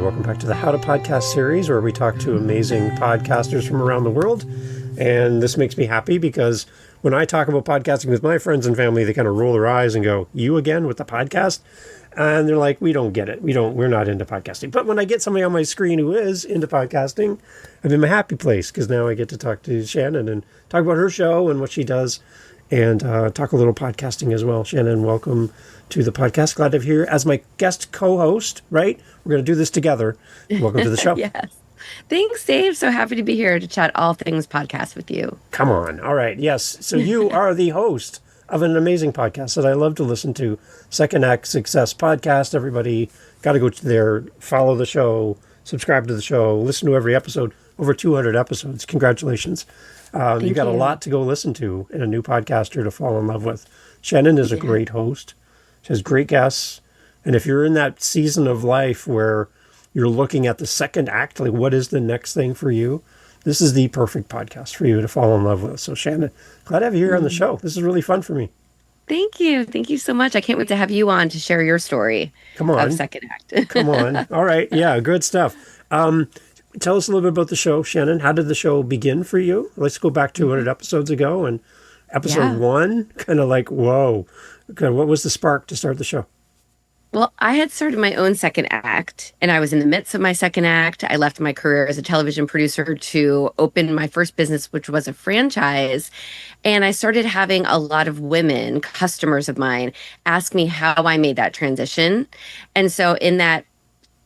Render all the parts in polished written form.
welcome back to the How to Podcast series, where we talk to amazing podcasters from around the world. And this makes me happy because when I talk about podcasting with my friends and family, they kind of roll their eyes and go, "You again with the podcast?" And they're like, "We don't get it. We're not into podcasting." But when I get somebody on my screen who is into podcasting, I'm in my happy place because now I get to talk to Shannon and talk about her show and what she does, and talk a little podcasting as well. Shannon, welcome to the podcast. Glad to have you here as my guest co-host, right? We're going to do this together. Welcome to the show. Yes. Thanks, Dave. So happy to be here to chat all things podcast with you. Come on. All right. Yes. So you are the host of an amazing podcast that I love to listen to, Second Act Success Podcast. Everybody got to go to there, follow the show, subscribe to the show, listen to every episode, over 200 episodes. Congratulations. You got a lot to go listen to and a new podcaster to fall in love with. Shannon is a great host. She has great guests. And if you're in that season of life where you're looking at the second act, like what is the next thing for you, this is the perfect podcast for you to fall in love with. So Shannon, glad to have you here on the show. This is really fun for me. Thank you. Thank you so much. I can't wait to have you on to share your story of Second Act. Come on. All right. Yeah, good stuff. Tell us a little bit about the show, Shannon. How did the show begin for you? Let's go back 200 episodes ago. And episode one, kind of like, whoa. Okay, what was the spark to start the show? Well, I had started my own second act, and I was in the midst of my second act. I left my career as a television producer to open my first business, which was a franchise. And I started having a lot of women, customers of mine, ask me how I made that transition. And so in that,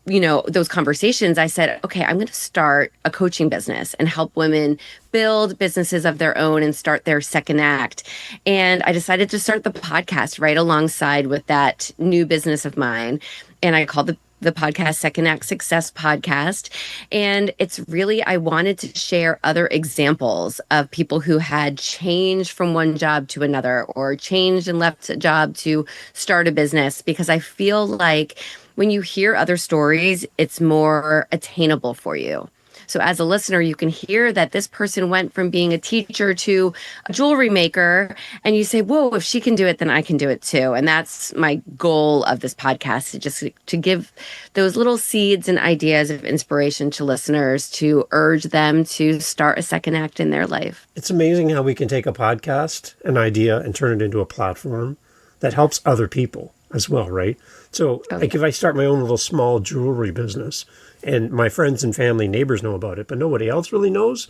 those conversations, I said, okay, I'm going to start a coaching business and help women build businesses of their own and start their second act. And I decided to start the podcast right alongside with that new business of mine. And I called the podcast Second Act Success Podcast. And it's really, I wanted to share other examples of people who had changed from one job to another or changed and left a job to start a business, because I feel like when you hear other stories, it's more attainable for you. So as a listener, you can hear that this person went from being a teacher to a jewelry maker, and you say, whoa, if she can do it, then I can do it too. And that's my goal of this podcast, to give those little seeds and ideas of inspiration to listeners to urge them to start a second act in their life. It's amazing how we can take a podcast, an idea, and turn it into a platform that helps other people as well, right? So if I start my own little small jewelry business and my friends and family, neighbors know about it, but nobody else really knows,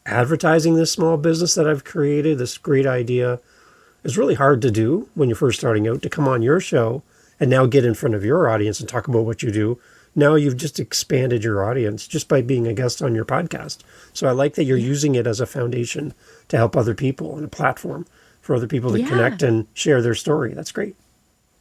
advertising this small business that I've created, this great idea, is really hard to do when you're first starting out. To come on your show and now get in front of your audience and talk about what you do, now you've just expanded your audience just by being a guest on your podcast. So I like that you're using it as a foundation to help other people and a platform for other people to connect and share their story. That's great.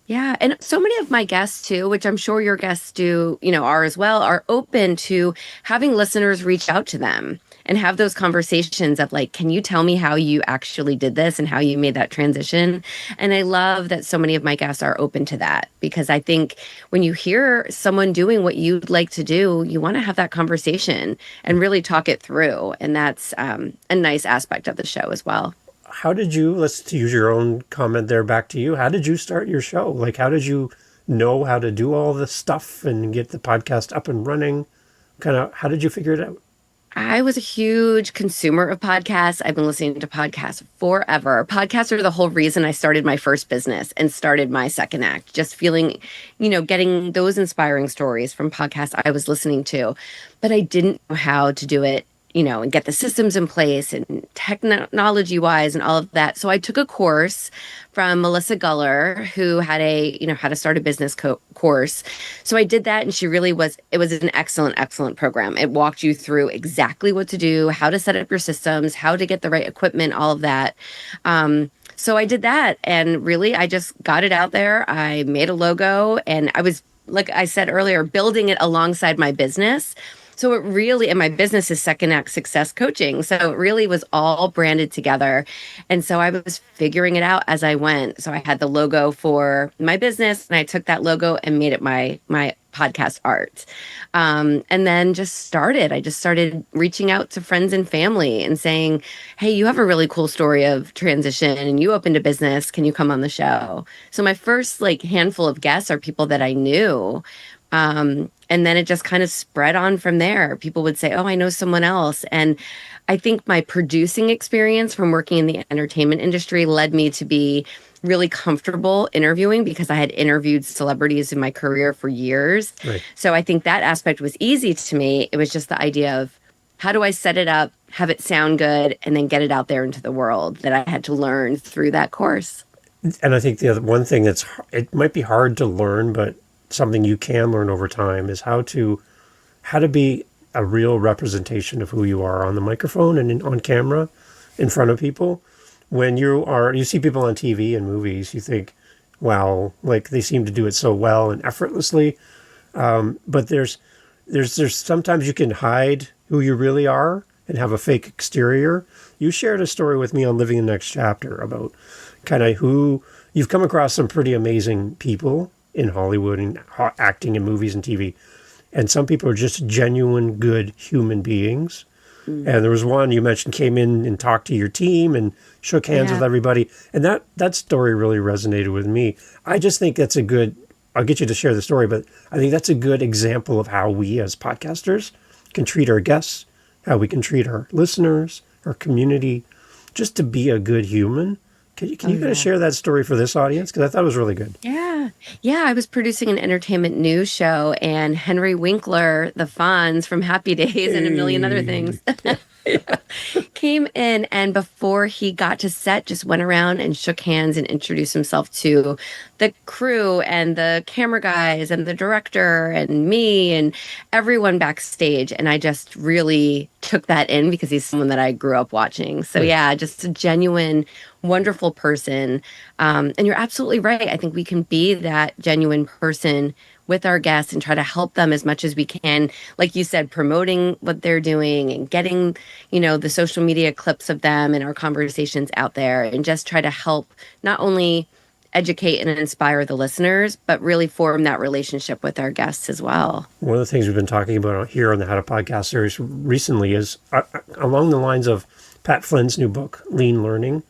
Yeah. And so many of my guests too, which I'm sure your guests do, are as well, are open to having listeners reach out to them and have those conversations of like, can you tell me how you actually did this and how you made that transition? And I love that so many of my guests are open to that, because I think when you hear someone doing what you'd like to do, you want to have that conversation and really talk it through. And that's a nice aspect of the show as well. How did you, let's use your own comment there back to you. How did you start your show? Like, how did you know how to do all this stuff and get the podcast up and running? How did you figure it out? I was a huge consumer of podcasts. I've been listening to podcasts forever. Podcasts are the whole reason I started my first business and started my second act. Just feeling, getting those inspiring stories from podcasts I was listening to. But I didn't know how to do it, and get the systems in place and technology-wise and all of that. So I took a course from Melissa Guller, who had a, how to start a business course. So I did that, and it was an excellent, excellent program. It walked you through exactly what to do, how to set up your systems, how to get the right equipment, all of that. So I did that, and really, I just got it out there. I made a logo, and I was, like I said earlier, building it alongside my business. So it really, and my business is Second Act Success Coaching. So it really was all branded together. And so I was figuring it out as I went. So I had the logo for my business, and I took that logo and made it my podcast art. And then I just started reaching out to friends and family and saying, hey, you have a really cool story of transition and you opened a business. Can you come on the show? So my first handful of guests are people that I knew. And then it just kind of spread on from there. People would say, "Oh, I know someone else." And I think my producing experience from working in the entertainment industry led me to be really comfortable interviewing because I had interviewed celebrities in my career for years. Right. So I think that aspect was easy to me. It was just the idea of how do I set it up, have it sound good, and then get it out there into the world that I had to learn through that course. And I think the other one thing it might be hard to learn, but something you can learn over time is how to be a real representation of who you are on the microphone and on camera in front of people. When you see people on TV and movies, you think, wow, like they seem to do it so well and effortlessly. But there's sometimes you can hide who you really are and have a fake exterior. You shared a story with me on Living the Next Chapter about kind of who you've come across some pretty amazing people in Hollywood and acting in movies and TV. And some people are just genuine good human beings. And there was one you mentioned came in and talked to your team and shook hands with everybody. And that story really resonated with me. I just think that's I'll get you to share the story, but I think that's a good example of how we as podcasters can treat our guests, how we can treat our listeners, our community, just to be a good human. Can you kind of share that story for this audience? Because I thought it was really good. Yeah. Yeah. I was producing an entertainment news show, and Henry Winkler, the Fonz from Happy Days and a million other things, came in, and before he got to set, just went around and shook hands and introduced himself to the crew and the camera guys and the director and me and everyone backstage. And I just really took that in because he's someone that I grew up watching. So yeah, just a genuine, wonderful person. And you're absolutely right. I think we can be that genuine person with our guests and try to help them as much as we can. Like you said, promoting what they're doing and getting, the social media clips of them and our conversations out there, and just try to help not only educate and inspire the listeners, but really form that relationship with our guests as well. One of the things we've been talking about here on the How to Podcast series recently is along the lines of Pat Flynn's new book, Lean Learning.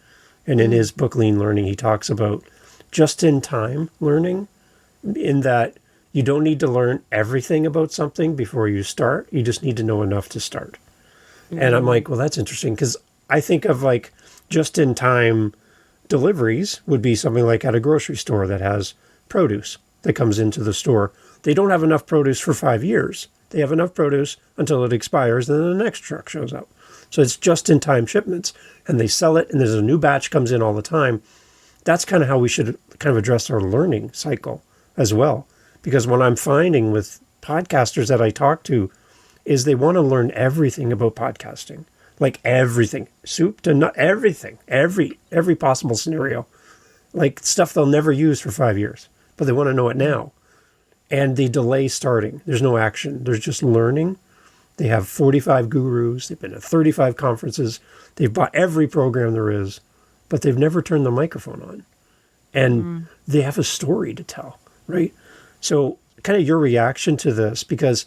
And in his book, Lean Learning, he talks about just-in-time learning, in that you don't need to learn everything about something before you start. You just need to know enough to start. And I'm like, well, that's interesting, because I think of like just-in-time deliveries would be something like at a grocery store that has produce that comes into the store. They don't have enough produce for 5 years. They have enough produce until it expires, and then the next truck shows up. So it's just-in-time shipments, and they sell it, and there's a new batch comes in all the time. That's kind of how we should kind of address our learning cycle as well. Because what I'm finding with podcasters that I talk to is they want to learn everything about podcasting. Like everything, soup to nut, everything, every possible scenario. Like stuff they'll never use for 5 years, but they want to know it now. And they delay starting. There's no action. There's just learning. They have 45 gurus. They've been to 35 conferences. They've bought every program there is, but they've never turned the microphone on. And they have a story to tell, right? So kind of your reaction to this, because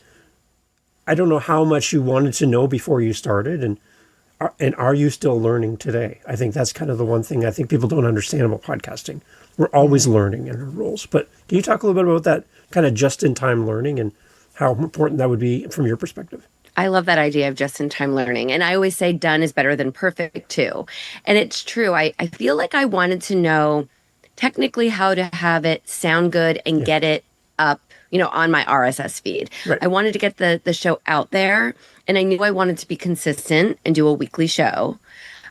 I don't know how much you wanted to know before you started, and are you still learning today? I think that's kind of the one thing I think people don't understand about podcasting. We're always learning in our roles. But can you talk a little bit about that kind of just-in-time learning and how important that would be from your perspective? I love that idea of just-in-time learning. And I always say done is better than perfect too. And it's true. I feel like I wanted to know technically how to have it sound good and get it up, on my RSS feed. Right. I wanted to get the show out there, and I knew I wanted to be consistent and do a weekly show.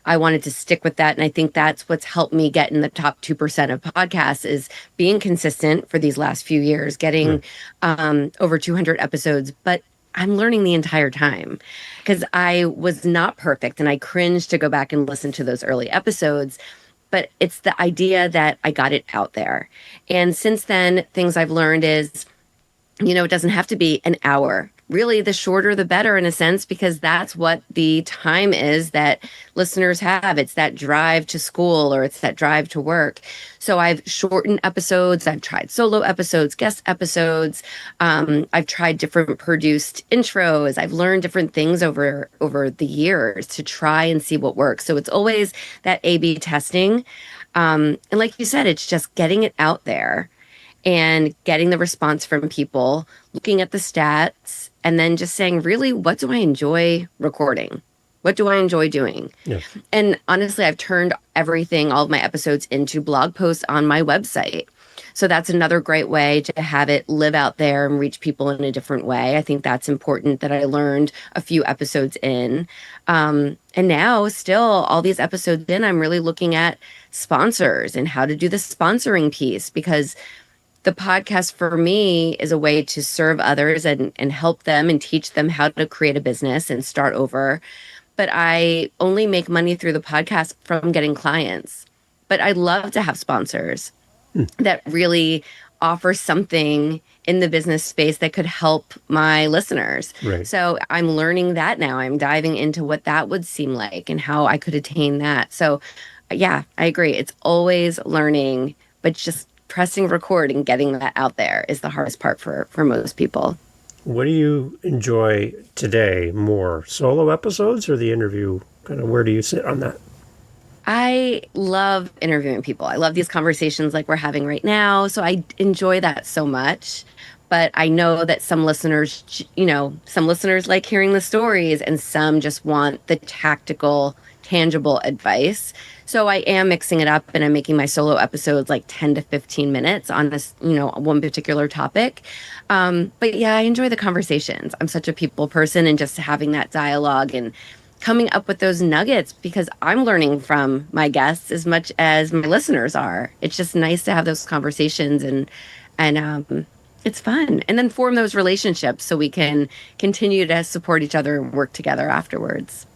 I wanted to stick with that. And I think that's what's helped me get in the top 2% of podcasts, is being consistent for these last few years, getting over 200 episodes. But I'm learning the entire time, because I was not perfect, and I cringe to go back and listen to those early episodes. But it's the idea that I got it out there. And since then, things I've learned is, it doesn't have to be an hour. Really, the shorter, the better, in a sense, because that's what the time is that listeners have. It's that drive to school, or it's that drive to work. So I've shortened episodes. I've tried solo episodes, guest episodes. I've tried different produced intros. I've learned different things over the years to try and see what works. So it's always that A/B testing. And like you said, it's just getting it out there. and getting the response from people, looking at the stats, and then just saying, really, what do I enjoy recording? What do I enjoy doing? Yeah. And honestly, I've turned everything, all of my episodes, into blog posts on my website. So that's another great way to have it live out there and reach people in a different way. I think that's important that I learned a few episodes in. And now, still, all these episodes in, I'm really looking at sponsors and how to do the sponsoring piece, because the podcast for me is a way to serve others and help them and teach them how to create a business and start over. But I only make money through the podcast from getting clients. But I'd love to have sponsors that really offer something in the business space that could help my listeners. Right. So I'm learning that now. I'm diving into what that would seem like and how I could attain that. So yeah, I agree. It's always learning, but just pressing record and getting that out there is the hardest part for most people. What do you enjoy today more, solo episodes or the interview? Kind of where do you sit on that? I love interviewing people. I love these conversations like we're having right now. So I enjoy that so much. But I know that some listeners, some listeners like hearing the stories and some just want the tactical, tangible advice. So I am mixing it up and I'm making my solo episodes like 10 to 15 minutes on this, one particular topic. But yeah, I enjoy the conversations. I'm such a people person, and just having that dialogue and coming up with those nuggets, because I'm learning from my guests as much as my listeners are. It's just nice to have those conversations and it's fun. And then form those relationships so we can continue to support each other and work together afterwards.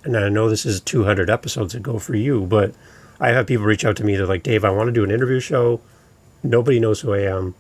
And I know this is 200 episodes ago for you, but I have people reach out to me. They're like, Dave, I want to do an interview show. Nobody knows who I am.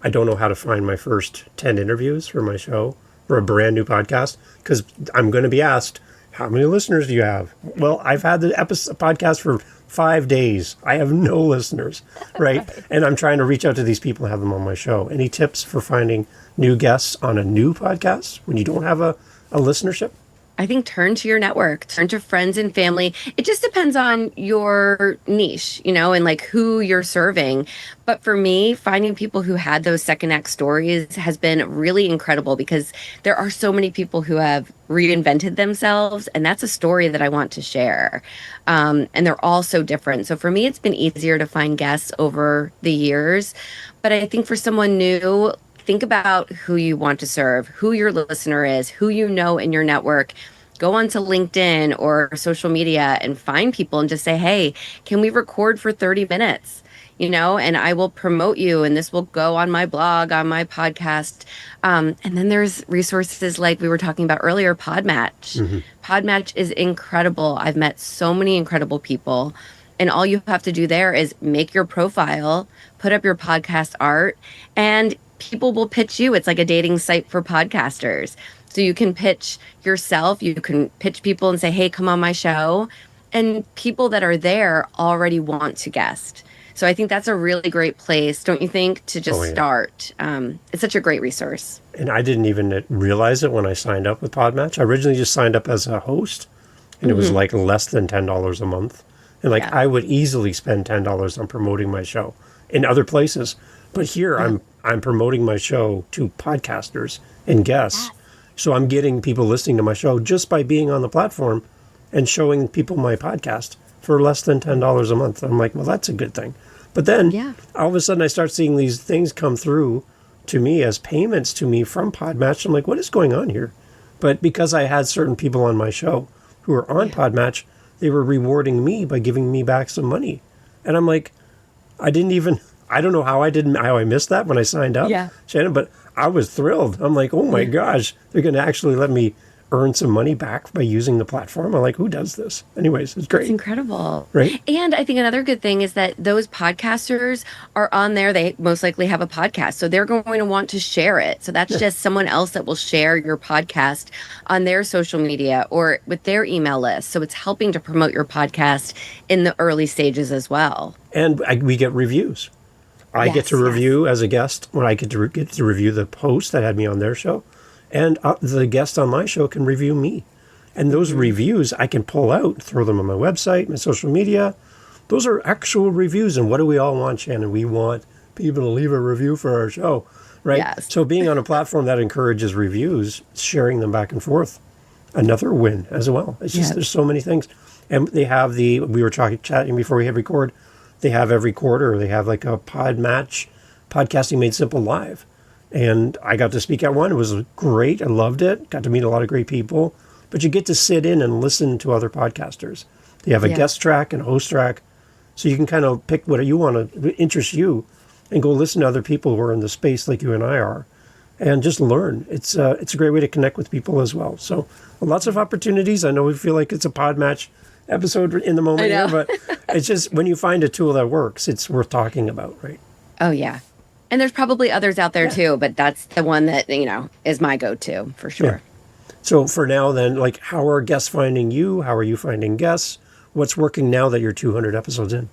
I don't know how to find my first 10 interviews for my show, for a brand new podcast, because I'm going to be asked, how many listeners do you have? Well, I've had the podcast for 5 days. I have no listeners, right? And I'm trying to reach out to these people and have them on my show. Any tips for finding new guests on a new podcast when you don't have a listenership? I think turn to your network, turn to friends and family. It just depends on your niche, and like who you're serving. But for me, finding people who had those second act stories has been really incredible, because there are so many people who have reinvented themselves. And that's a story that I want to share. And they're all so different. So for me, it's been easier to find guests over the years. But I think for someone new, think about who you want to serve, who your listener is, who you know in your network. Go onto LinkedIn or social media and find people and just say, hey, can we record for 30 minutes? And I will promote you, and this will go on my blog, on my podcast. And then there's resources like we were talking about earlier, Podmatch. Mm-hmm. Podmatch is incredible. I've met so many incredible people. And all you have to do there is make your profile, put up your podcast art, and people will pitch you. It's like a dating site for podcasters. So you can pitch yourself, you can pitch people and say, hey, come on my show. And people that are there already want to guest. So I think that's a really great place, don't you think, to just start. It's such a great resource. And I didn't even realize it when I signed up with Podmatch. I originally just signed up as a host, and it was like less than $10 a month. And I would easily spend $10 on promoting my show in other places. But here I'm promoting my show to podcasters and guests. So I'm getting people listening to my show just by being on the platform and showing people my podcast for less than $10 a month. I'm like, well, that's a good thing. But then all of a sudden I start seeing these things come through to me as payments to me from Podmatch. I'm like, what is going on here? But because I had certain people on my show who were on Podmatch, they were rewarding me by giving me back some money. And I'm like, I don't know how I missed that when I signed up, Shannon, but I was thrilled. I'm like, oh my gosh, they're going to actually let me earn some money back by using the platform. I'm like, who does this? Anyways, it's great. It's incredible. Right. And I think another good thing is that those podcasters are on there. They most likely have a podcast. So they're going to want to share it. So that's just someone else that will share your podcast on their social media or with their email list. So it's helping to promote your podcast in the early stages as well. And we get reviews. I get to review as a guest when I get to review the host that had me on their show. And the guest on my show can review me. And those reviews I can pull out, throw them on my website, my social media. Those are actual reviews. And what do we all want, Shannon? We want people to leave a review for our show, right? Yes. So being on a platform that encourages reviews, sharing them back and forth, another win as well. It's just, there's so many things. And they have we were chatting before we hit record, they have every quarter, they have like a pod match, podcasting made simple live. And I got to speak at one. It was great. I loved it. Got to meet a lot of great people. But you get to sit in and listen to other podcasters. They have a guest track and a host track. So you can kind of pick what you want to interest you and go listen to other people who are in the space like you and I are and just learn. It's a great way to connect with people as well. So lots of opportunities. I know we feel like it's a pod match episode in the moment here, but it's just when you find a tool that works, it's worth talking about, right? Oh, yeah. And there's probably others out there too, but that's the one that, is my go-to for sure. Yeah. So for now then, like, how are guests finding you? How are you finding guests? What's working now that you're 200 episodes in?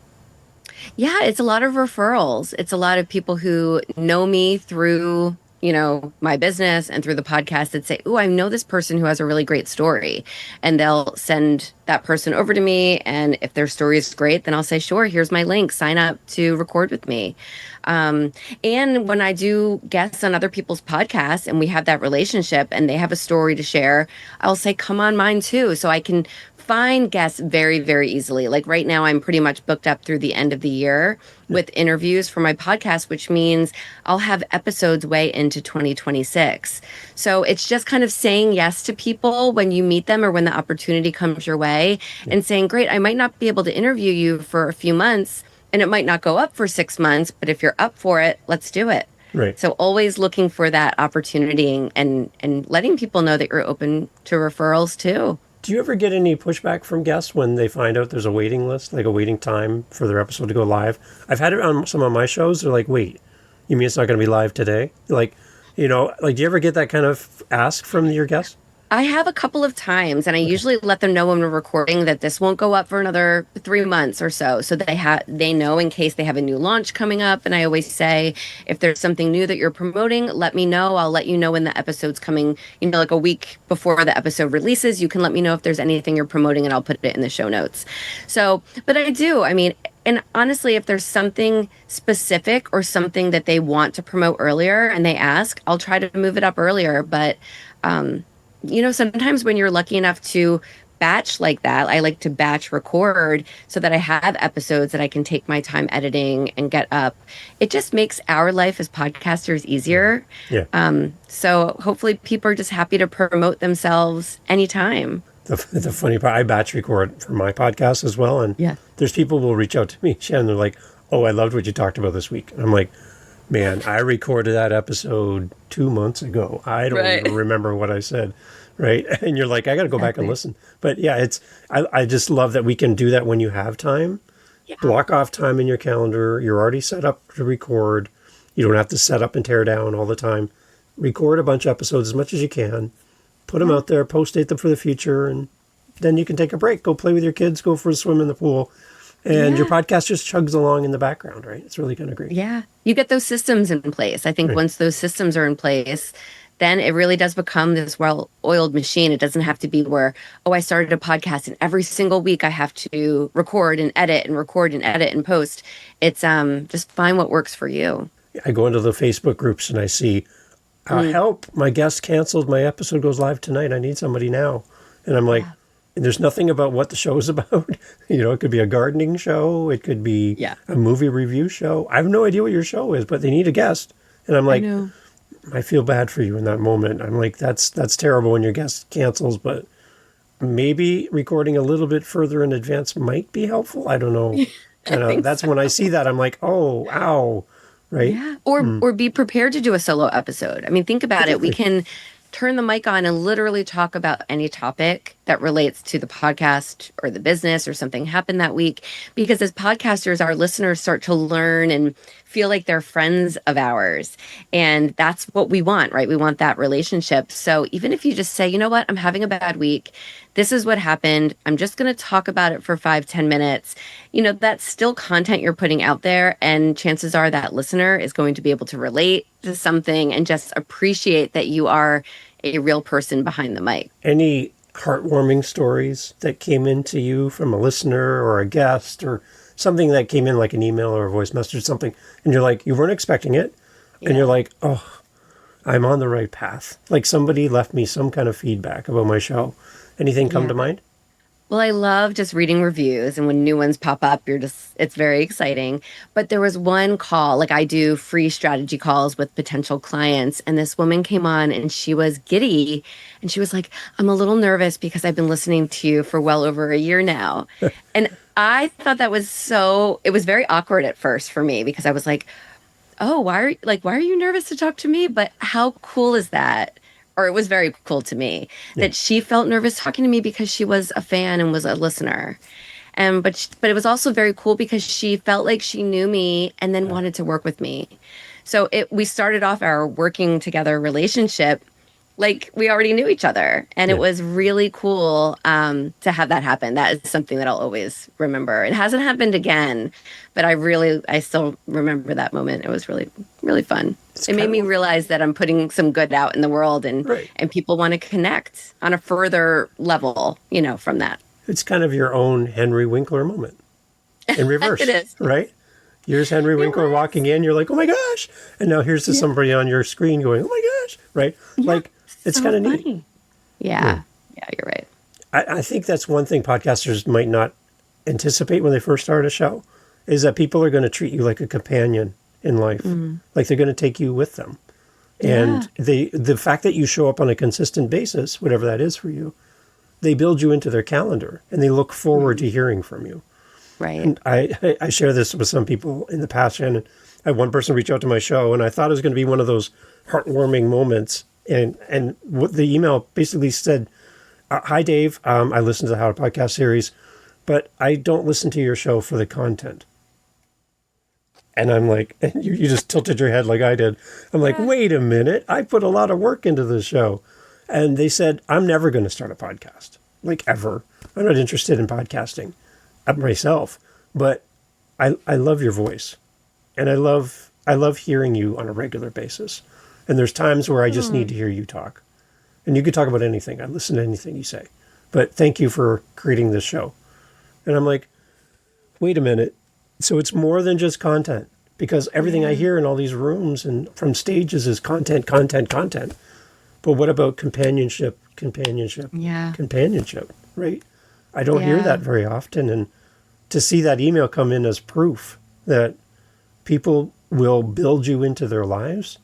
Yeah, it's a lot of referrals. It's a lot of people who know me through, my business and through the podcast that say, "Oh, I know this person who has a really great story." And they'll send that person over to me. And if their story is great, then I'll say, "Sure, here's my link. Sign up to record with me." And when I do guests on other people's podcasts and we have that relationship and they have a story to share, I'll say, "Come on mine too." So I can find guests very, very easily. Like right now, I'm pretty much booked up through the end of the year with interviews for my podcast, which means I'll have episodes way into 2026. So it's just kind of saying yes to people when you meet them or when the opportunity comes your way and saying, "Great, I might not be able to interview you for a few months and it might not go up for 6 months, but if you're up for it, let's do it." Right. So always looking for that opportunity and letting people know that you're open to referrals too. Do you ever get any pushback from guests when they find out there's a waiting list, like a waiting time for their episode to go live? I've had it on some of my shows. They're like, "Wait, you mean it's not going to be live today?" Like, do you ever get that kind of ask from your guests? I have a couple of times, and I usually let them know when we're recording that this won't go up for another 3 months or so they know in case they have a new launch coming up. And I always say, if there's something new that you're promoting, let me know. I'll let you know when the episode's coming, like a week before the episode releases. You can let me know if there's anything you're promoting, and I'll put it in the show notes. So, but I do. I mean, and honestly, if there's something specific or something that they want to promote earlier and they ask, I'll try to move it up earlier. But, sometimes when you're lucky enough to batch like that, I like to batch record so that I have episodes that I can take my time editing and get up. It just makes our life as podcasters easier. Yeah. So hopefully people are just happy to promote themselves anytime. The funny part, I batch record for my podcast as well. And there's people who will reach out to me, Shannon, they're like, "Oh, I loved what you talked about this week." And I'm like, "Man, I recorded that episode 2 months ago. I don't even remember what I said." Right. And you're like, "I got to go back and listen." But yeah, I just love that we can do that when you have time. Yeah. Block off time in your calendar. You're already set up to record. You don't have to set up and tear down all the time. Record a bunch of episodes as much as you can. Put them out there, post-date them for the future, and then you can take a break. Go play with your kids, go for a swim in the pool. And your podcast just chugs along in the background, right? It's really kind of great. Yeah. You get those systems in place. I think once those systems are in place, then it really does become this well-oiled machine. It doesn't have to be where, I started a podcast and every single week I have to record and edit and record and edit and post. It's just find what works for you. I go into the Facebook groups and I see, help, my guest canceled, my episode goes live tonight. I need somebody now. And I'm like, there's nothing about what the show is about. It could be a gardening show. It could be a movie review show. I have no idea what your show is, but they need a guest. And I'm like, I feel bad for you in that moment. I'm like, that's terrible when your guest cancels, but maybe recording a little bit further in advance might be helpful. I don't know. And that's when I see that, I'm like, oh, ow, right? Yeah. Or be prepared to do a solo episode. I mean, think about it. We can turn the mic on and literally talk about any topic that relates to the podcast or the business or something happened that week. Because as podcasters, our listeners start to learn and feel like they're friends of ours. And that's what we want, right? We want that relationship. So even if you just say, "You know what, I'm having a bad week. This is what happened. I'm just going to talk about it for 5-10 minutes. That's still content you're putting out there. And chances are that listener is going to be able to relate to something and just appreciate that you are a real person behind the mic. Any heartwarming stories that came into you from a listener or a guest or something that came in like an email or a voice message or something, and you're like, you weren't expecting it, and you're like, oh, I'm on the right path. Like somebody left me some kind of feedback about my show. Anything come to mind? Well, I love just reading reviews, and when new ones pop up, it's very exciting. But there was one call, like I do free strategy calls with potential clients, and this woman came on and she was giddy and she was like, I'm a little nervous because I've been listening to you for well over a year now. And I thought it was very awkward at first for me because I was like, oh, why are you nervous to talk to me? But how cool is that? Or it was very cool to me that she felt nervous talking to me because she was a fan and was a listener. And but it was also very cool because she felt like she knew me and then wanted to work with me. So we started off our working together relationship like we already knew each other, and it was really cool to have that happen. That is something that I'll always remember. It hasn't happened again, but I still remember that moment. It was really, really fun. It made me realize that I'm putting some good out in the world, and people want to connect on a further level, from that. It's kind of your own Henry Winkler moment in reverse. It is. Right? Here's Henry Winkler walking in. You're like, oh my gosh. And now here's somebody on your screen going, oh my gosh. Right? Like, it's so kind of funny. neat. Yeah, you're right. I think that's one thing podcasters might not anticipate when they first start a show, is that people are going to treat you like a companion in life. Like they're going to take you with them. And the fact that you show up on a consistent basis, whatever that is for you, they build you into their calendar and they look forward to hearing from you. Right. And I share this with some people in the past, Shannon. I had one person reach out to my show, and I thought it was going to be one of those heartwarming moments. And what the email basically said, hi, Dave. I listen to the How to Podcast series, but I don't listen to your show for the content. And I'm like, and you just tilted your head like I did. I'm like, wait a minute. I put a lot of work into this show. And they said, I'm never going to start a podcast, like ever. I'm not interested in podcasting myself, but I love your voice. And I love hearing you on a regular basis. And there's times where I just need to hear you talk. And you could talk about anything. I listen to anything you say. But thank you for creating this show. And I'm like, wait a minute. So it's more than just content. Because everything I hear in all these rooms and from stages is content, content, content. But what about companionship, companionship, right? I don't hear that very often. And to see that email come in as proof that people will build you into their lives,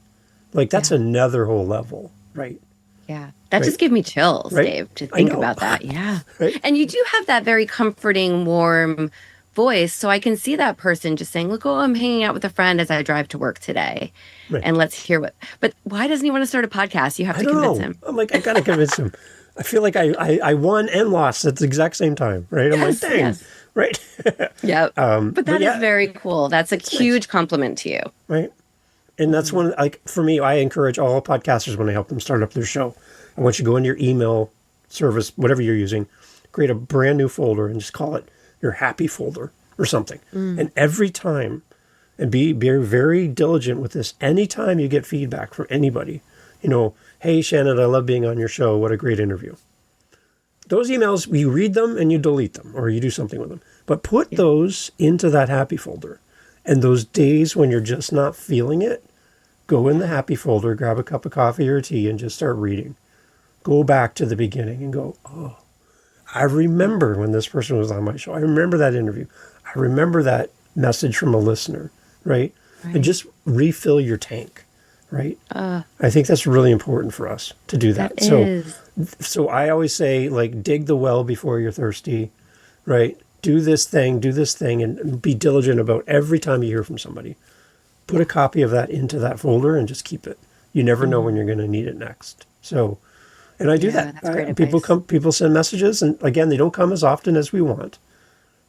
like that's another whole level, right? Yeah. That just gave me chills, Dave, to think about that. Yeah. Right? And you do have that very comforting, warm voice. So I can see that person just saying, look, I'm hanging out with a friend as I drive to work today. Right. And let's hear but why doesn't he want to start a podcast? You have to convince him. I'm like, I got to convince him. I feel like I won and lost at the exact same time, right? I'm like, dang, right? Yeah. But that is very cool. That's a huge compliment to you. Right. And that's one, like, for me, I encourage all podcasters when I help them start up their show. I want you to go into your email service, whatever you're using, create a brand new folder and just call it your happy folder or something. And every time, and be very diligent with this, anytime you get feedback from anybody, hey, Shannon, I love being on your show. What a great interview. Those emails, you read them and you delete them or you do something with them. But put those into that happy folder. And those days when you're just not feeling it, go in the happy folder, grab a cup of coffee or tea, and just start reading. Go back to the beginning and go, oh, I remember when this person was on my show. I remember that interview. I remember that message from a listener, right? And just refill your tank, right? I think that's really important for us to do that. So I always say, like, dig the well before you're thirsty, right? Do this thing, and be diligent about every time you hear from somebody. Put a copy of that into that folder and just keep it. You never know when you're going to need it next. So, and I do that. That's great advice. People send messages, and again, they don't come as often as we want,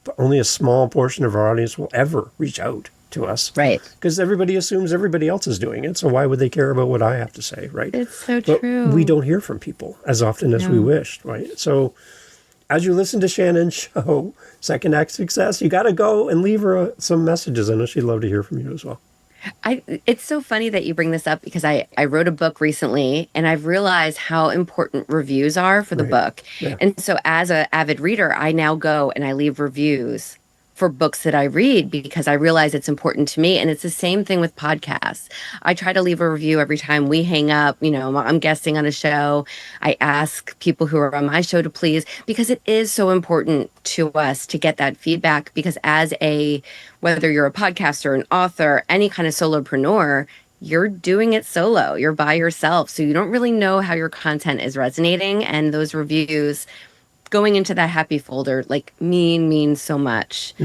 but only a small portion of our audience will ever reach out to us. Right. Because everybody assumes everybody else is doing it. So why would they care about what I have to say, right? It's so but true. We don't hear from people as often as we wished, right? So as you listen to Shannon's show, Second Act Success, you got to go and leave her some messages. I know she'd love to hear from you as well. It's so funny that you bring this up because I wrote a book recently and I've realized how important reviews are for the book. Yeah. And so as an avid reader, I now go and I leave reviews for books that I read because I realize it's important to me. And it's the same thing with podcasts. I try to leave a review every time we hang up. You know, I'm guesting on a show. I ask people who are on my show to please, because it is so important to us to get that feedback. Because whether you're a podcaster, an author, any kind of solopreneur, you're doing it solo. You're by yourself. So you don't really know how your content is resonating. And those reviews going into that happy folder, like means so much.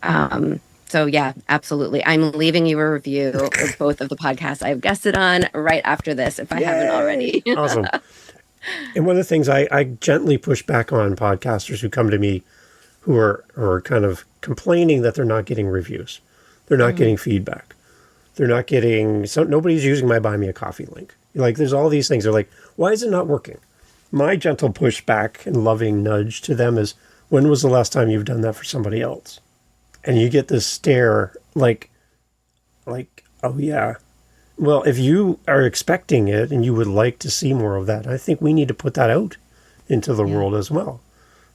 So yeah, absolutely. I'm leaving you a review of both of the podcasts I've guested on right after this, if I haven't already. Awesome. And one of the things I gently push back on podcasters who come to me who are kind of complaining that they're not getting reviews. They're not getting feedback. They're not getting, so nobody's using my Buy Me a Coffee link. Like, there's all these things. They're like, why is it not working? My gentle pushback and loving nudge to them is, when was the last time you've done that for somebody else? And you get this stare like, oh yeah. Well, if you are expecting it and you would like to see more of that, I think we need to put that out into the world as well.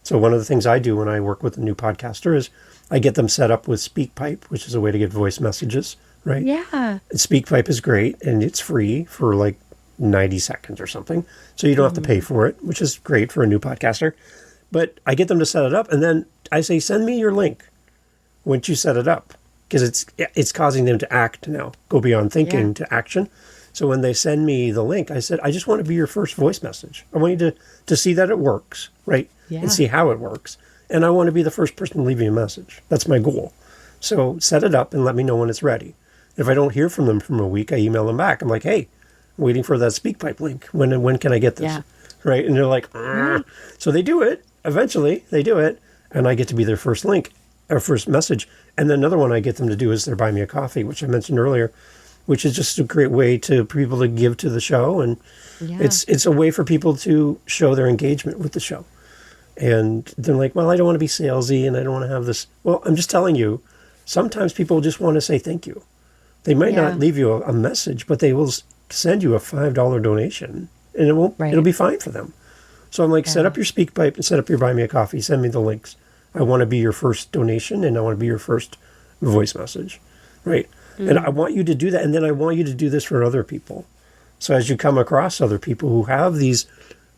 So one of the things I do when I work with a new podcaster is I get them set up with SpeakPipe, which is a way to get voice messages, right? Yeah. And SpeakPipe is great, and it's free for like 90 seconds or something. So you don't have to pay for it, which is great for a new podcaster. But I get them to set it up, and then I say, send me your link once you set it up, because it's causing them to act now, go beyond thinking to action. So when they send me the link, I said, I just want to be your first voice message. I want you to see that it works, right? And see how it works. And I want to be the first person to leave you a message. That's my goal. So set it up and let me know when it's ready. If I don't hear from them from a week, I email them back. I'm like, hey, I'm waiting for that SpeakPipe link. When can I get this? Yeah. Right? And they're like, so they do it. Eventually, they do it. And I get to be their first link, or first message. And then another one I get them to do is their Buy Me a Coffee, which I mentioned earlier, which is just a great way for people to give to the show. And it's a way for people to show their engagement with the show. And they're like, well, I don't want to be salesy and I don't want to have this. Well, I'm just telling you, sometimes people just want to say thank you. They might not leave you a message, but they will send you a $5 donation, and it'll be fine for them. So I'm like, set up your SpeakPipe and set up your Buy Me a Coffee. Send me the links. I want to be your first donation, and I want to be your first voice message, right? And I want you to do that, and then I want you to do this for other people. So as you come across other people who have these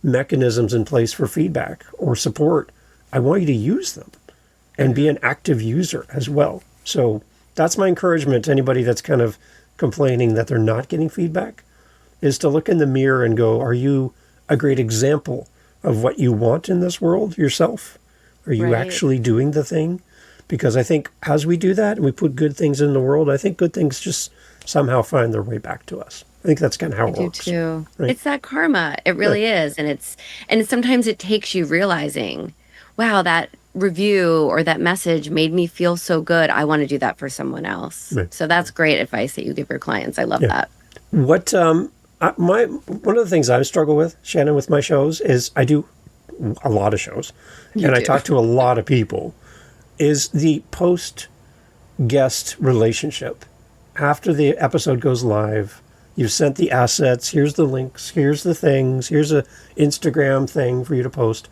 mechanisms in place for feedback or support, I want you to use them and be an active user as well. So that's my encouragement to anybody that's kind of complaining that they're not getting feedback, is to look in the mirror and go, are you a great example of what you want in this world yourself? Are you actually doing the thing? Because I think as we do that and we put good things in the world, I think good things just somehow find their way back to us. I think that's kind of how it works. I do too. Right? It's that karma. It really is. And sometimes it takes you realizing, wow, that review or that message made me feel so good. I want to do that for someone else. Right. So that's great advice that you give your clients. I love that. What one of the things I struggle with, Shannon, with my shows is I do a lot of shows I talk to a lot of people, is the post-guest relationship. After the episode goes live, you've sent the assets, here's the links, here's the things, here's a Instagram thing for you to post.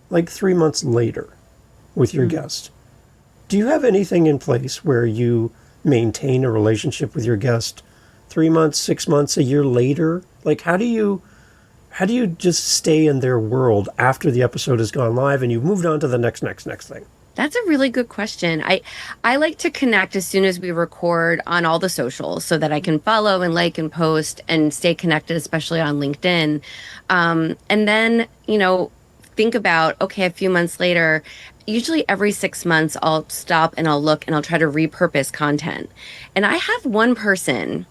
Like 3 months later with your guest. Do you have anything in place where you maintain a relationship with your guest 3 months, 6 months, a year later? Like, how do you just stay in their world after the episode has gone live and you've moved on to the next thing? That's a really good question. I like to connect as soon as we record on all the socials so that I can follow and like and post and stay connected, especially on LinkedIn. And then, think about, okay, a few months later, usually every 6 months, I'll stop and I'll look and I'll try to repurpose content. And I have one person,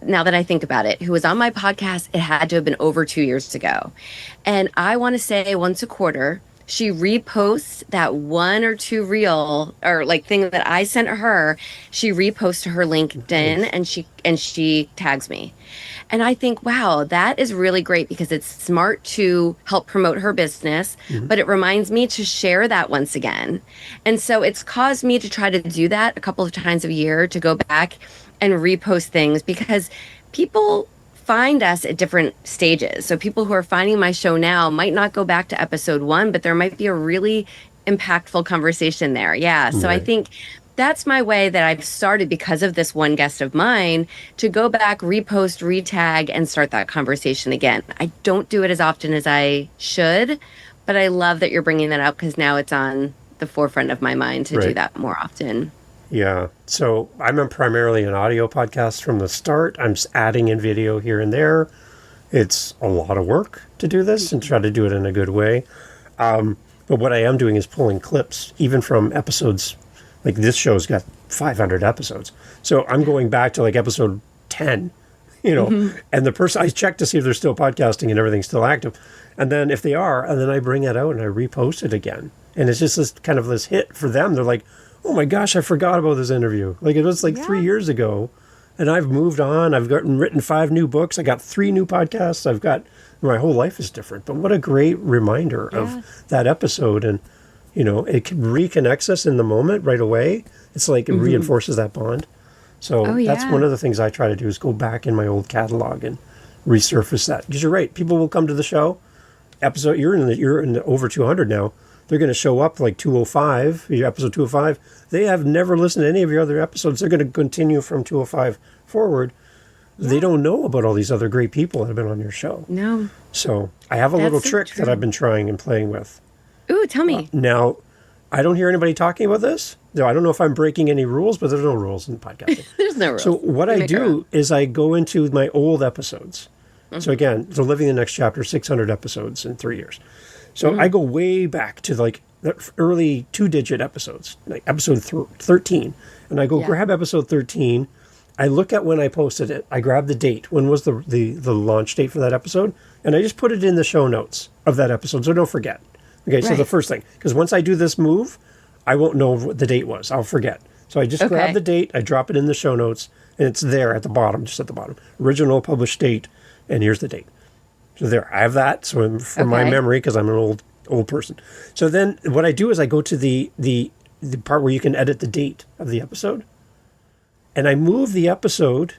now that I think about it, who was on my podcast. It had to have been over 2 years ago. And I want to say once a quarter, she reposts that one or two reel or like thing that I sent her. She reposts to her LinkedIn and she tags me. And I think, wow, that is really great because it's smart to help promote her business, but it reminds me to share that once again. And so it's caused me to try to do that a couple of times a year, to go back and repost things, because people find us at different stages. So people who are finding my show now might not go back to episode 1, but there might be a really impactful conversation there. Yeah. So I Right. think that's my way that I've started because of this one guest of mine to go back, repost, retag, and start that conversation again. I don't do it as often as I should, but I love that you're bringing that up because now it's on the forefront of my mind to do Right. that more often. Yeah. So I'm primarily an audio podcast from the start. I'm just adding in video here and there. It's a lot of work to do this and try to do it in a good way. But what I am doing is pulling clips, even from episodes. Like this show's got 500 episodes. So I'm going back to like episode 10, and the person, I check to see if they're still podcasting and everything's still active. And then if they are, and then I bring it out and I repost it again. And it's just this kind of this hit for them. They're like, oh my gosh, I forgot about this interview. Like it was like 3 years ago. And I've moved on. I've written 5 new books. I got 3 new podcasts. My whole life is different. But what a great reminder of that episode. And, it reconnects us in the moment right away. It's like it reinforces that bond. So that's one of the things I try to do is go back in my old catalog and resurface that. Because you're right. People will come to the show. You're in the over 200 now. They're going to show up like 205, your episode 205. They have never listened to any of your other episodes. They're going to continue from 205 forward. They don't know about all these other great people that have been on your show. No. So I have a little trick that I've been trying and playing with. Ooh, tell me. Now, I don't hear anybody talking about this. No, I don't know if I'm breaking any rules, but there's no rules in podcasting. There's no rules. So what I do is I go into my old episodes. So again, Living the Next Chapter, 600 episodes in 3 years. So I go way back to like the early 2-digit episodes, like episode 13. And I go grab episode 13. I look at when I posted it. I grab the date. When was the launch date for that episode? And I just put it in the show notes of that episode, so don't forget. Okay, so the first thing, because once I do this move, I won't know what the date was. I'll forget. So I just grab the date, I drop it in the show notes, and it's there at the bottom, just at the bottom. Original published date, and here's the date. So there, I have that. So for my memory, because I'm an old person. So then what I do is I go to the part where you can edit the date of the episode, and I move the episode,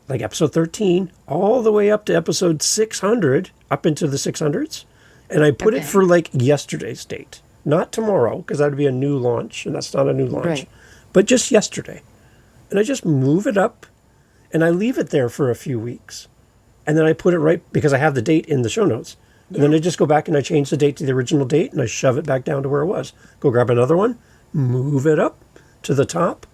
like episode 13, all the way up to episode 600, up into the 600s. And I put it for like yesterday's date, not tomorrow, because that would be a new launch, and that's not a new launch, but just yesterday. And I just move it up, and I leave it there for a few weeks. And then I put it right, because I have the date in the show notes. And then I just go back and I change the date to the original date, and I shove it back down to where it was. Go grab another one, move it up to the top.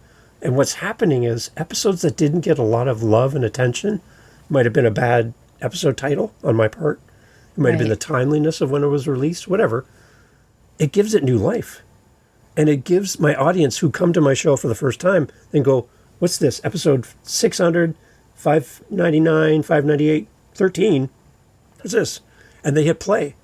And what's happening is episodes that didn't get a lot of love and attention might have been a bad episode title on my part. It might have been the timeliness of when it was released, whatever. It gives it new life. And it gives my audience who come to my show for the first time and go, what's this? Episode 600, 599, 598, 13. What's this? And they hit play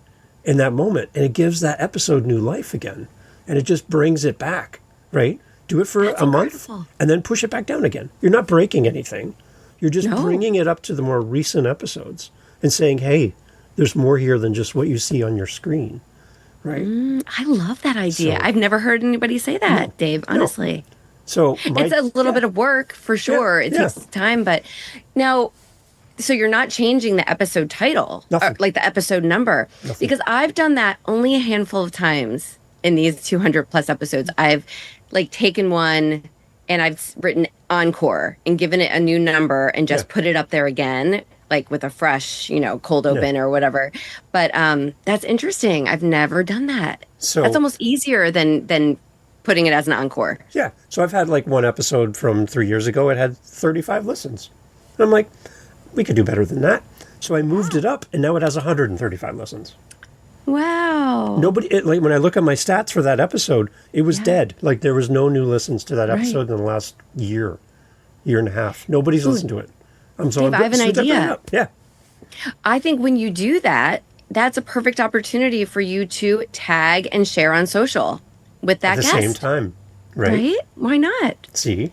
in that moment. And it gives that episode new life again. And it just brings it back, right? Do it for a month and then push it back down again. You're not breaking anything. You're just bringing it up to the more recent episodes and saying, hey, there's more here than just what you see on your screen, right? I love that idea. I've never heard anybody say that, Dave, honestly. So it's a little bit of work for sure. It takes time, but now, so you're not changing the episode title, or like the episode number, because I've done that only a handful of times in these 200 plus episodes. I've like taken one and I've written encore and given it a new number and just put it up there again, like with a fresh, cold open or whatever. But that's interesting. I've never done that. So that's almost easier than putting it as an encore. Yeah. So I've had like one episode from 3 years ago. It had 35 listens. And I'm like, we could do better than that. So I moved it up, and now it has 135 listens. Wow. Like when I look at my stats for that episode, it was dead. Like there was no new listens to that episode in the last year and a half. Nobody's listened to it. Dave, I have an idea. Yeah. I think when you do that, that's a perfect opportunity for you to tag and share on social with that guest. At the same time, right? Why not? See?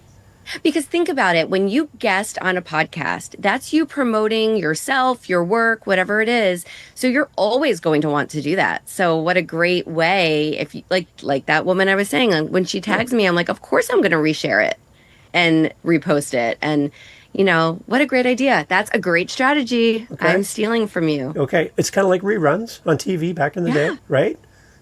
Because think about it. When you guest on a podcast, that's you promoting yourself, your work, whatever it is. So you're always going to want to do that. So what a great way, if you like that woman I was saying, when she tags me, I'm like, of course I'm going to reshare it and repost it. And what a great idea. That's a great strategy. I'm stealing from you. Okay. It's kind of like reruns on TV back in the day, right?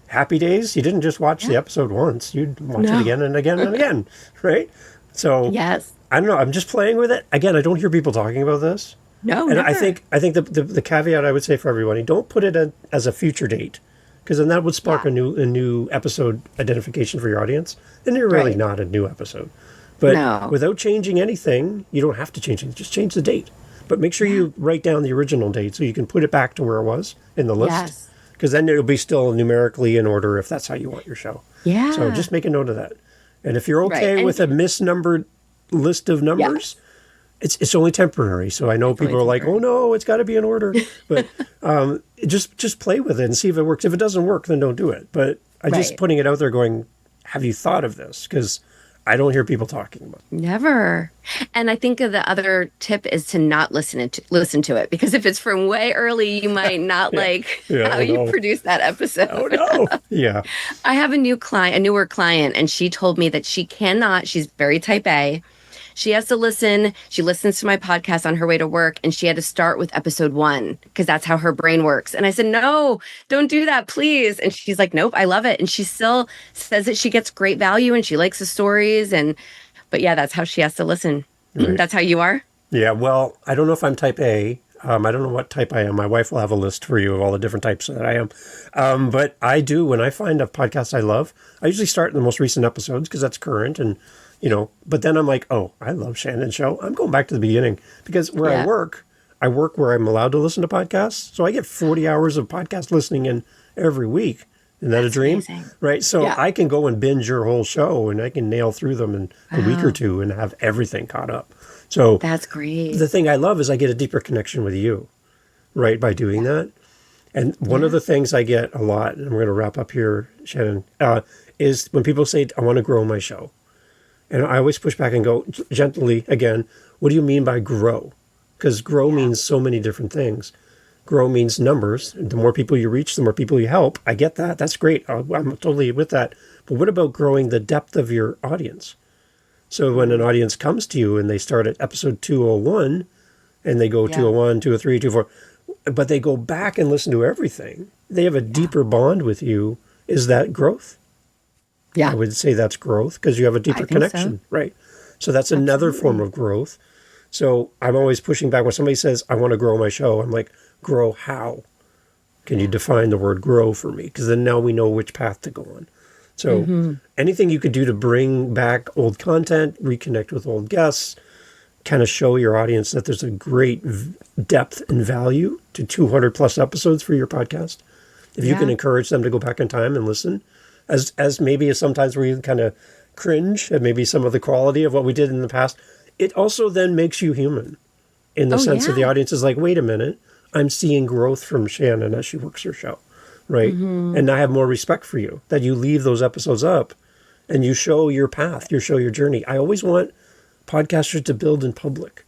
Happy Days, you didn't just watch the Yeah. episode once. You'd watch it No. again and again and again, right? So Yes. I don't know. I'm just playing with it. Again, I don't hear people talking about this. No, And I never. think the caveat I would say for everybody, don't put it as a future date, because then that would spark Yeah. a new episode identification for your audience, and you're really Right. not a new episode. But No. without changing anything, you don't have to change it. Just change the date. But make sure you write down the original date so you can put it back to where it was in the list, Yes. because then it'll be still numerically in order if that's how you want your show. Yeah. So just make a note of that. And if you're Right. okay And- with a misnumbered list of numbers, it's only temporary. So I know It's only people are like, "Oh temporary. no, it's got to be in order." But just play with it and see if it works. If it doesn't work, then don't do it. But I just Right. putting it out there, going, "Have you thought of this?" Because I don't hear people talking about it. Never. And I think the other tip is to not listen to it, because if it's from way early, you might not like Yeah, how oh, you no. produce that episode. Oh no! Yeah, I have a newer client, and she told me that she's very type A. She has to listen. She listens to my podcast on her way to work, and she had to start with episode 1 because that's how her brain works. And I said, no, don't do that, please. And she's like, nope, I love it. And she still says that she gets great value and she likes the stories. But yeah, that's how she has to listen. Right. That's how you are. yeah. Well, I don't know if I'm type A. I don't know what type I am. My wife will have a list for you of all the different types that I am. But I do, when I find a podcast I love, I usually start in the most recent episodes because that's current and, but then I'm like, oh, I love Shannon's show. I'm going back to the beginning because where Yeah. I work where I'm allowed to listen to podcasts. So I get 40 hours of podcast listening in every week. Isn't that a dream? amazing. Right. So Yeah. I can go and binge your whole show and I can nail through them in a week or Wow. two and have everything caught up. So That's great. the thing I love is I get a deeper connection with you, right, by doing that. And one of the things I get a lot, and we're going to wrap up here, Shannon, is when people say, I want to grow my show. And I always push back and go gently again, what do you mean by grow? Because grow means so many different things. Grow means numbers. The more people you reach, the more people you help. I get that. That's great. I'm totally with that. But what about growing the depth of your audience? So when an audience comes to you and they start at episode 201 and they go 201, 203, 204, but they go back and listen to everything, they have a deeper bond with you. Is that growth? Yeah. I would say that's growth because you have a deeper think connection, right? So that's another form of growth. So I'm always pushing back when somebody says, I want to grow my show. I'm like, grow how? Can you define the word grow for me? Because then now we know which path to go on. So anything you could do to bring back old content, reconnect with old guests, kind of show your audience that there's a great depth and value to 200 plus episodes for your podcast. If you can encourage them to go back in time and listen, as maybe sometimes we kind of cringe at maybe some of the quality of what we did in the past, it also then makes you human in the sense of the audience is like, wait a minute, I'm seeing growth from Shannon as she works her show, right? And I have more respect for you that you leave those episodes up and you show your path, you show your journey. I always want podcasters to build in public.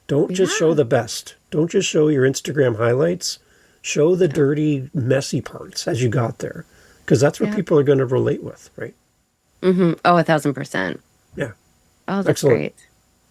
Don't just show the best. Don't just show your Instagram highlights. Show the dirty, messy parts as you got there, because that's what people are going to relate with, right? Oh, 1,000%. Yeah. Oh, that's Excellent. great.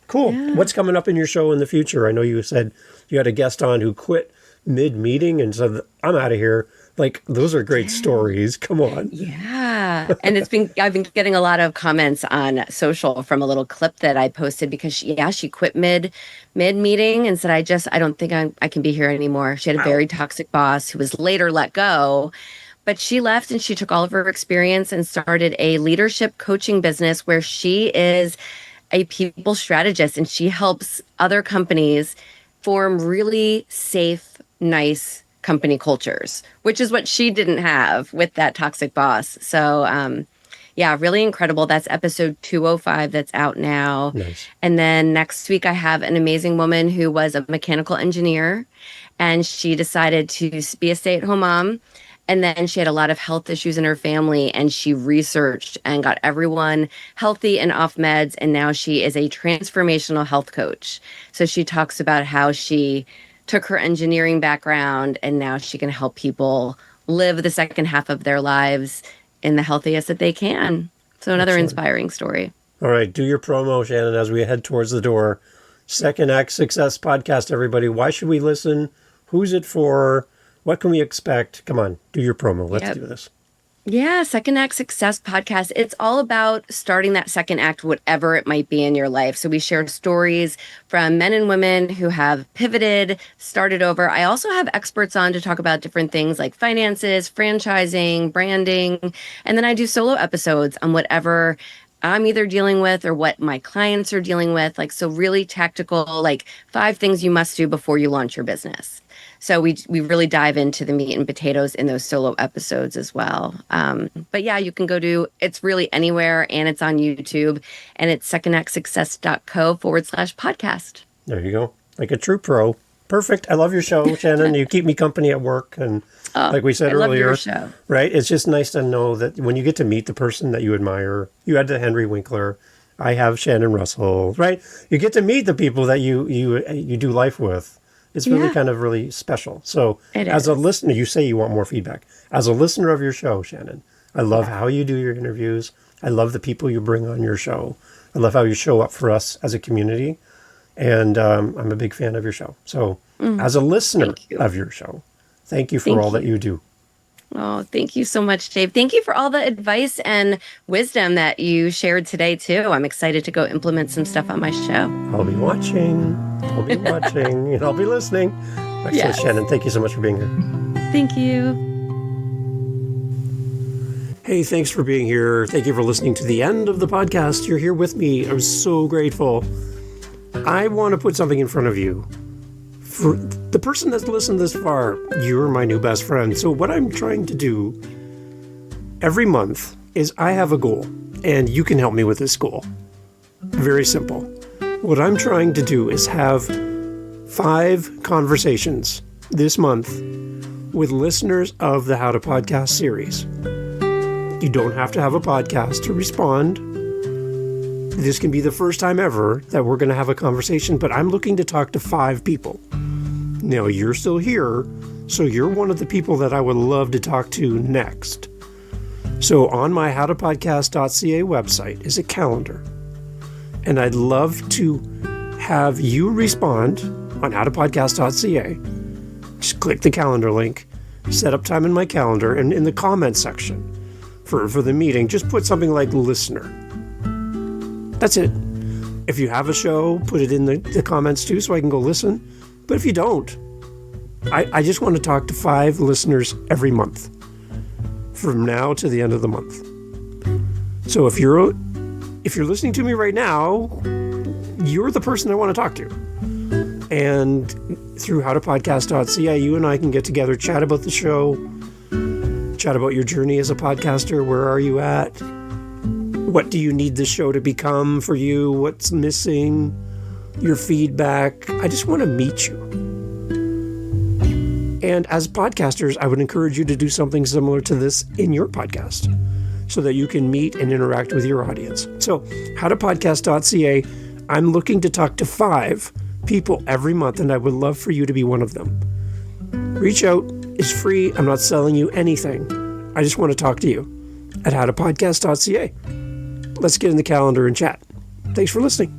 Cool. What's coming up in your show in the future? I know you said you had a guest on who quit mid-meeting and said, I'm out of here. Like, those are great stories. Come on. Yeah. And I've been getting a lot of comments on social from a little clip that I posted because she quit mid meeting and said, I don't think I can be here anymore. She had a very toxic boss who was later let go, but she left and she took all of her experience and started a leadership coaching business where she is a people strategist and she helps other companies form really safe, nice company cultures, which is what she didn't have with that toxic boss. So, really incredible. That's episode 205 that's out now. Nice. And then next week, I have an amazing woman who was a mechanical engineer and she decided to be a stay-at-home mom. And then she had a lot of health issues in her family and she researched and got everyone healthy and off meds. And now she is a transformational health coach. So she talks about how she took her engineering background and now she can help people live the second half of their lives in the healthiest that they can. So another inspiring story. All right. Do your promo, Shannon, as we head towards the door. Second Act Success Podcast, everybody. Why should we listen? Who's it for? What can we expect? Come on, do your promo. Let's do this. Yeah, Second Act Success podcast. It's all about starting that second act, whatever it might be in your life. So we share stories from men and women who have pivoted, started over. I also have experts on to talk about different things like finances, franchising, branding. And then I do solo episodes on whatever I'm either dealing with or what my clients are dealing with. Like, so really tactical, like 5 things you must do before you launch your business. So we really dive into the meat and potatoes in those solo episodes as well. But yeah, you can go to it's really anywhere, and it's on YouTube, and it's secondactsuccess.co/podcast. There you go. Like a true pro. Perfect. I love your show, Shannon. You keep me company at work. And like we said I love earlier, your show. right? It's just nice to know that when you get to meet the person that you admire, you had the Henry Winkler. I have Shannon Russell, right? You get to meet the people that you do life with. It's really kind of really special. So as a listener, you say you want more feedback. As a listener of your show, Shannon, I love how you do your interviews. I love the people you bring on your show. I love how you show up for us as a community. And I'm a big fan of your show. So as a listener of your show, thank you for all that you do. Oh, thank you so much, Dave. Thank you for all the advice and wisdom that you shared today, too. I'm excited to go implement some stuff on my show. I'll be watching. And I'll be listening. Excellent, yes. Shannon, thank you so much for being here. Thank you. Hey, thanks for being here. Thank you for listening to the end of the podcast. You're here with me. I'm so grateful. I want to put something in front of you. For the person that's listened this far, you're my new best friend. So what I'm trying to do every month is I have a goal, and you can help me with this goal. Very simple. What I'm trying to do is have 5 conversations this month with listeners of the How to Podcast series. You don't have to have a podcast to respond. This can be the first time ever that we're going to have a conversation, but I'm looking to talk to 5 people. Now, you're still here, so you're one of the people that I would love to talk to next. So on my howtopodcast.ca website is a calendar, and I'd love to have you respond on howtopodcast.ca. Just click the calendar link, set up time in my calendar, and in the comments section for the meeting, just put something like listener. That's it. If you have a show, put it in the comments too so I can go listen. But if you don't, I just want to talk to 5 listeners every month from now to the end of the month. So if you're listening to me right now, you're the person I want to talk to. And through howtopodcast.ca, you and I can get together, chat about the show, chat about your journey as a podcaster. Where are you at? What do you need the show to become for you? What's missing? Your feedback. I just want to meet you. And as podcasters, I would encourage you to do something similar to this in your podcast so that you can meet and interact with your audience. So, howtopodcast.ca, I'm looking to talk to 5 people every month, and I would love for you to be one of them. Reach out. It's free. I'm not selling you anything. I just want to talk to you at howtopodcast.ca. Let's get in the calendar and chat. Thanks for listening.